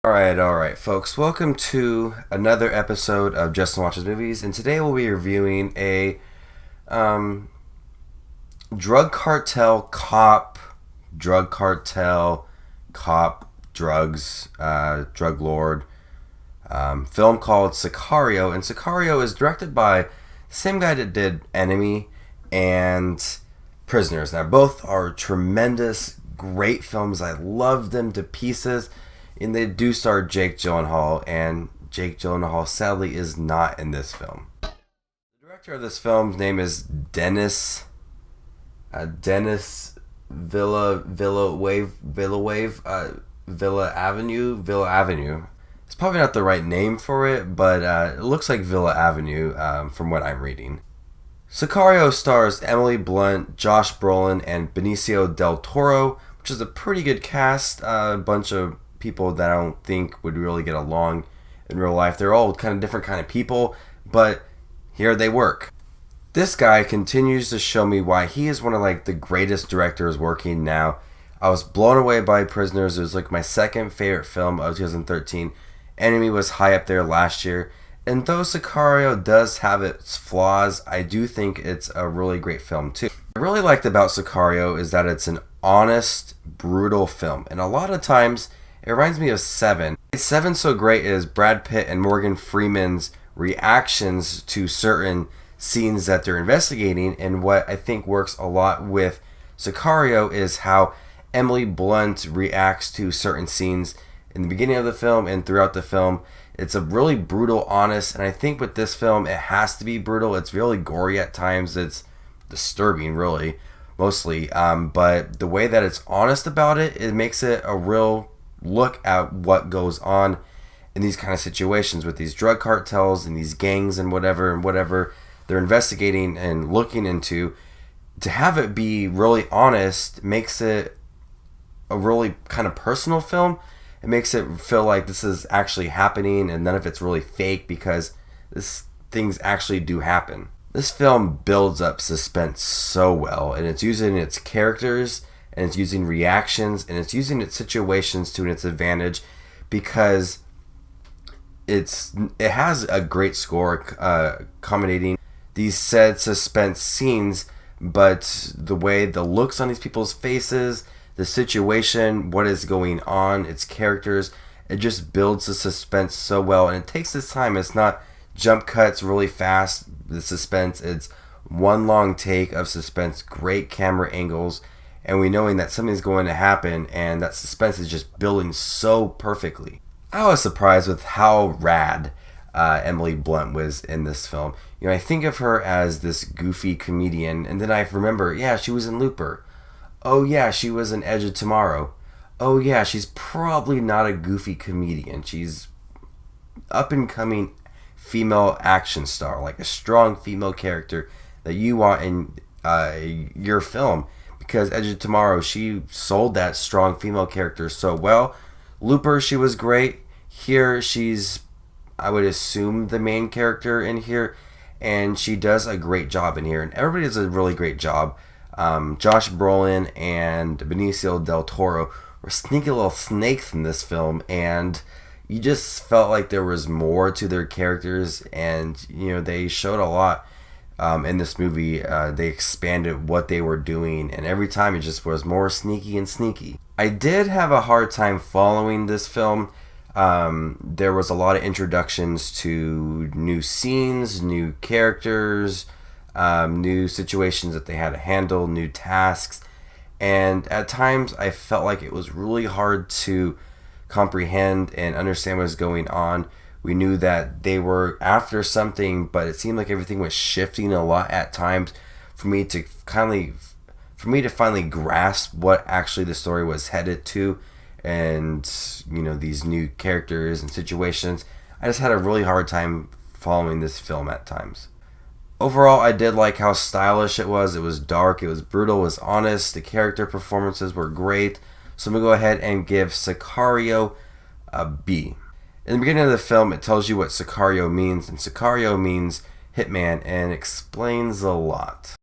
Alright, folks. Welcome to another episode of Justin Watches Movies, and today we'll be reviewing a um, drug cartel cop, drugs, drug lord film called Sicario. And Sicario is directed by the same guy that did Enemy and Prisoners. Now, both are tremendous, great films. I love them to pieces. And they do star Jake Gyllenhaal, and Jake Gyllenhaal sadly is not in this film. The director of this film's name is Dennis Villa Avenue. It's probably not the right name for it, but it looks like Villa Avenue from what I'm reading. Sicario stars Emily Blunt, Josh Brolin, and Benicio Del Toro, which is a pretty good cast. A bunch of people that I don't think would really get along in real life. They're all kind of different kind of people, but here they work. This guy continues to show me why he is one of the greatest directors working now. I was blown away by Prisoners. It was my second favorite film of 2013. Enemy was high up there last year. And though Sicario does have its flaws, I do think it's a really great film too. What I really liked about Sicario is that it's an honest, brutal film. And a lot of times it reminds me of Seven. Seven's so great is Brad Pitt and Morgan Freeman's reactions to certain scenes that they're investigating, and what I think works a lot with Sicario is how Emily Blunt reacts to certain scenes in the beginning of the film and throughout the film. It's a really brutal, honest, and I think with this film it has to be brutal. It's really gory at times. It's disturbing, really, mostly. But the way that it's honest about it, it makes it a real look at what goes on in these kind of situations with these drug cartels and these gangs and whatever they're investigating and looking into. To have it be really honest makes it a really kind of personal film. It makes it feel like this is actually happening and none of it's really fake, because things actually do happen. This film builds up suspense so well, and it's using its characters, and it's using reactions, and it's using its situations to its advantage, because it has a great score accommodating these said suspense scenes, but the way the looks on these people's faces, the situation, what is going on, its characters, it just builds the suspense so well, and it takes its time. It's not jump cuts really fast, the suspense. It's one long take of suspense, great camera angles, and we knowing that something's going to happen, and that suspense is just building so perfectly. I was surprised with how rad Emily Blunt was in this film. I think of her as this goofy comedian, and then I remember, yeah, she was in Looper. Oh yeah, she was in Edge of Tomorrow. Oh yeah, she's probably not a goofy comedian. She's up and coming female action star, like a strong female character that you want in your film. Because Edge of Tomorrow, she sold that strong female character so well. Looper, she was great. Here, she's, I would assume, the main character in here, and she does a great job in here, and everybody does a really great job. Josh Brolin and Benicio Del Toro were sneaky little snakes in this film, and you just felt like there was more to their characters, and they showed a lot. In this movie, they expanded what they were doing, and every time it just was more sneaky and sneaky. I did have a hard time following this film. There was a lot of introductions to new scenes, new characters, new situations that they had to handle, new tasks, and at times I felt like it was really hard to comprehend and understand what was going on. We knew that they were after something, but it seemed like everything was shifting a lot at times for me to finally grasp what actually the story was headed to, and these new characters and situations. I just had a really hard time following this film at times. Overall, I did like how stylish it was. It was dark, it was brutal, it was honest. The character performances were great. So I'm going to go ahead and give Sicario a B. In the beginning of the film, it tells you what Sicario means, and Sicario means hitman, and explains a lot.